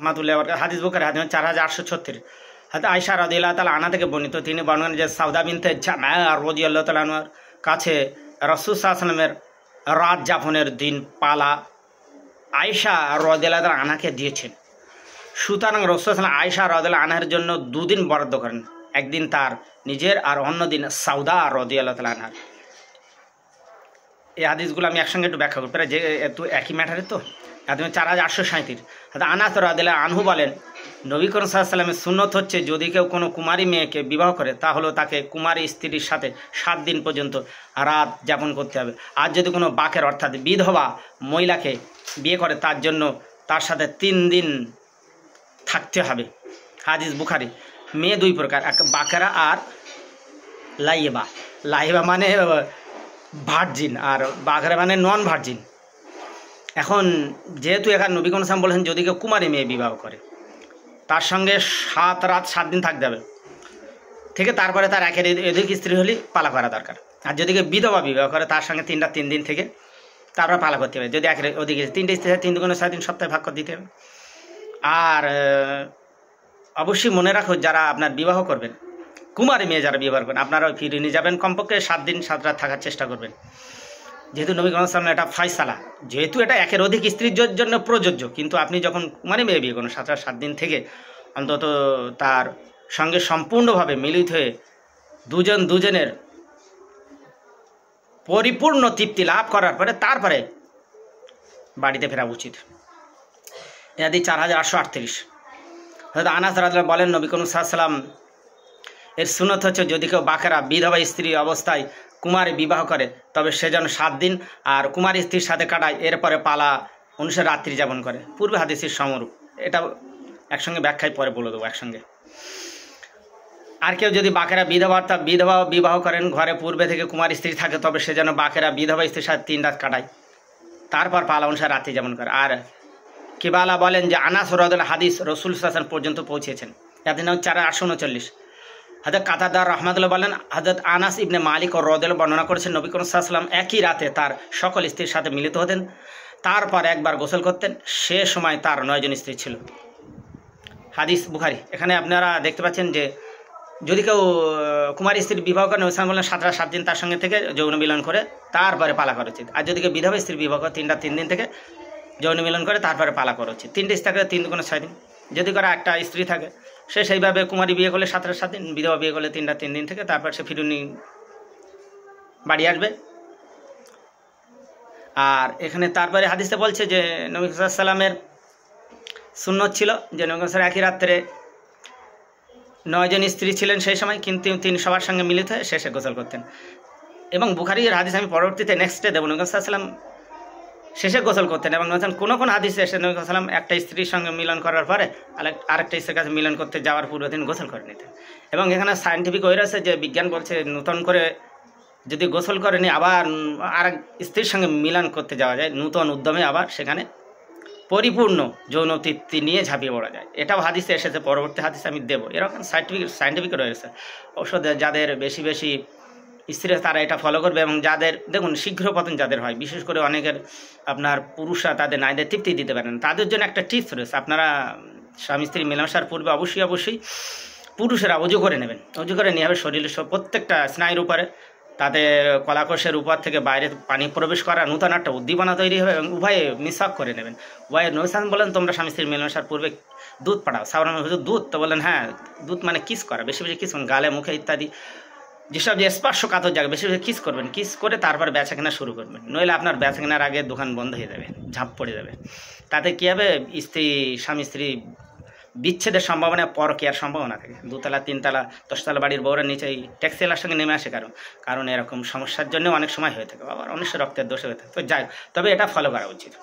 রহমাতুল্লাহ হাদিস বুখারী হাদিস 4836 হাতে আয়েশা রাদিয়াল্লাহু তাআলা আনহা থেকে বর্ণিত, তিনি বর্ণনা যে সাউদা বিনতে জামা রাদিয়াল্লাহু তাআলা আনহার কাছে রাসূল সাল্লাল্লাহু আলাইহি ওয়াসাল্লামের রাত যাপনের দিন পালা আয়েশা রাদিয়াল্লাহু তাআলা আনহাকে দিয়েছেন। সুতরাং রাসূল সাল্লাল্লাহু আলাইহি ওয়াসাল্লাম আয়েশা রাদিয়াল্লাহু আনহার জন্য দুদিন বরাদ্দ করেন, একদিন তার নিজের আর অন্য দিন সাউদা রাদিয়াল্লাহু তাআলা আনহার। এই হাদিসগুলো আমি একসঙ্গে একটু ব্যাখ্যা করি, প্রায় যে একটু একই ম্যাটারে তো। একদম 4837 আনাস রাদিয়াল্লাহু আনহু বলেন, নবী করিম সাল্লাল্লাহু আলাইহি ওয়াসাল্লামের সুন্নত হচ্ছে যদি কেউ কোনো কুমারী মেয়েকে বিবাহ করে তাহলে তাকে কুমারী স্ত্রীর সাথে 7 দিন পর্যন্ত রাত যাপন করতে হবে। আর যদি কোনো বাকের অর্থাৎ বিধবা মহিলাকে বিয়ে করে তার জন্য তার সাথে 3 দিন থাকতে হবে। হাদিস বুখারী। মেয়ে 2 প্রকার, এক বাকেরা আর লাইবা। লাইবা মানে ভার্জিন আর বাকেরা মানে নন ভার্জিন। এখন যেহেতু এখানে নবী করিম সাল্লাল্লাহু আলাইহি ওয়াসাল্লাম বলেছেন যদি কেউ কুমারী মেয়ে বিবাহ করে তার সঙ্গে 7 রাত 7 দিন থাকতে হবে, থেকে তারপরে তার একের অধিক স্ত্রী হলে পালা করা দরকার। আর যদি কেউ বিধবা বিবাহ করে তার সঙ্গে 3 দিন থেকে তারপর পালা করতে হবে। যদি একের অধিক 3টে স্ত্রী 3 দুগুণে 6 দিন সপ্তাহে ভাগ করে দিতে হবে। আর অবশ্যই মনে রাখো যারা আপনার বিবাহ করবেন, কুমারী মেয়ে যারা বিবাহ করবেন, আপনারা ফিরে নিয়ে যাবেন, কমপক্ষে 7 দিন 7 রাত থাকার চেষ্টা করবেন। যেহেতু নবী করিম সাল্লাল্লাহু আলাইহি ওয়াসাল্লাম এটা ফায়সালা, যেহেতু এটা একের অধিক স্ত্রীর জন্য প্রযোজ্য, কিন্তু আপনি যখন কুমারী মেয়ে বিয়ে করেন 7 দিন থেকে অন্তত তার সঙ্গে সম্পূর্ণভাবে মিলিত হয়ে দুজনের পরিপূর্ণ তৃপ্তি লাভ করার পরে তারপরে বাড়িতে ফেরা উচিত। এদি 4838 আনাস রাদিয়াল্লাহু বলেন, নবী করিম সাল্লাল্লাহু আলাইহি ওয়াসাল্লাম এর সুন্নত হচ্ছে যদি কেউ বাকেরা বিধবা স্ত্রী অবস্থায় কুমারী বিবাহ করে তবে সে যেন 7 দিন আর কুমারী স্ত্রীর সাথে কাটায়, এরপরে পালা অনুসারে রাত্রি যাপন করে। পূর্বে হাদিসের সমরূপ, এটা একসঙ্গে ব্যাখ্যায় পরে বলে দেবো একসঙ্গে। আর কেউ যদি বাকেরা বিধবা বিবাহ করেন, ঘরে পূর্বে থেকে কুমারী স্ত্রী থাকে, তবে সে যেন বাকেরা বিধবা স্ত্রীর সাথে 3 রাত কাটায়, তারপর পালা অনুসারে রাত্রি যাপন করে। আর কিবালা বলেন যে আনাস রাদিয়াল্লাহু হাদিস রাসূল সাল্লাল্লাহু আলাইহি ওয়াসাল্লাম পর্যন্ত পৌঁছেছেন। এদের নাম 4839। হযরত কাতাদা রাহমাতুল্লাহ বলেন, হযরত আনাস ইবনে মালিক রাদিয়াল্লাহু বর্ণনা করেছেন নবী করিম সাল্লাল্লাহু আলাইহি ওয়াসাল্লাম একই রাতে তার সকল স্ত্রীর সাথে মিলিত হতেন, তারপর একবার গোসল করতেন, সে সময় তার 9 জন স্ত্রী ছিল। হাদিস বুখারী। এখানে আপনারা দেখতে পাচ্ছেন যে যদি কেউ কুমারী স্ত্রী বিবাহ করেন, ওসমান বলেন 7 দিন তার সঙ্গে থেকে যৌন মিলন করে তারপরে পালা করা উচিত। আর যদি কেউ বিধবা স্ত্রী বিবাহ করে 3 দিন থেকে যৌন মিলন করে তারপরে পালা করা উচিত। 3টে স্ত্রী থাকে 3 দুগুণে 6 দিন। যদি করে একটা স্ত্রী থাকে সে সেইভাবে কুমারী বিয়ে করলে 7 দিন, বিধবা বিয়ে করলে 3 দিন থেকে তারপর সে ফিরুনি বাড়ি আসবে। আর এখানে তারপরে হাদিসে বলছে যে নবী সাল্লাল্লাহু আলাইহি ওয়াসাল্লামের সুন্নত ছিল যে নবী সাল্লাল্লাহু একই রাত্রে 9 জন স্ত্রী ছিলেন সেই সময়, কিন্তু তিনি সবার সঙ্গে মিলিত হয়ে শেষে গোসল করতেন। এবং বুখারীর হাদিস আমি পরবর্তীতে নেক্সটে দেবো, নবী সাল্লাল্লাহু আলাইহি ওয়াসাল্লাম শেষে গোসল করতেন। এবং কোন হাদিসে এসে নবী সাল্লাল্লাহু আলাইহি ওয়াসাল্লাম একটা স্ত্রীর সঙ্গে মিলন করার পরে আরেকটা স্ত্রীর কাছে মিলন করতে যাওয়ার পূর্বে তিনি গোসল করে নিতেন। এবং এখানে সায়েন্টিফিক ওয়ে রয়েছে যে বিজ্ঞান বলছে নতুন করে যদি গোসল করে নিয়ে আবার আরেক স্ত্রীর সঙ্গে মিলন করতে যাওয়া যায়, নূতন উদ্যমে আবার সেখানে পরিপূর্ণ যৌন তৃপ্তি নিয়ে ঝাঁপিয়ে পড়া যায়। এটাও হাদিসে এসেছে, পরবর্তী হাদিসে আমি দেবো। এরকম সায়েন্টিফিক রয়েছে। অবশ্য যাদের বেশি স্ত্রী তারা এটা ফলো করবে। এবং যাদের দেখুন শীঘ্র পতন যাদের হয়, বিশেষ করে অনেকের আপনার পুরুষরা তাদের নারীদের তৃপ্তি দিতে পারেন, তাদের জন্য একটা টিপস রয়েছে। আপনারা স্বামী স্ত্রী মেলামেশার পূর্বে অবশ্যই পুরুষেরা অজু করে নেবেন। অজু করে নিয়ে হবে শরীরের প্রত্যেকটা স্নায়ুর উপরে, তাদের কলাকোষের উপর থেকে বাইরে পানি প্রবেশ করা, নূতন একটা উদ্দীপনা তৈরি হবে এবং উভয়ে মিসওয়াক করে নেবেন। উভয়ে নবী সাল্লাল্লাহু বলেন তোমরা স্বামী স্ত্রীর মেলামেশার পূর্বে দুধ পাঠাও। সাধারণ হুজুর দুধ? তো বলেন হ্যাঁ, দুধ মানে কিস করা, বেশি কিস করুন, গালে মুখে ইত্যাদি যেসব যে স্পর্শকাতর জায়গা বেশি কিস করবেন। কিস করে তারপর বেচা কেনা শুরু করবেন, নইলে আপনার বেচা কেনার আগে দোকান বন্ধ হয়ে যাবে, ঝাঁপ পড়ে যাবে। তাতে কী হবে, স্বামী স্ত্রী বিচ্ছেদের সম্ভাবনা, পরকীয়ার সম্ভাবনা থাকে। 2 তলা 3 তলা 10 তলা বাড়ির বউরা নিচেই ট্যাক্সিওয়ালার সঙ্গে নেমে আসে, কারণ এরকম সমস্যার জন্য অনেক সময় হয়ে থাকে, আবার অনেক রক্তের দোষে হয়ে থাকে। তো যাই, তবে এটা ফলো করা উচিত।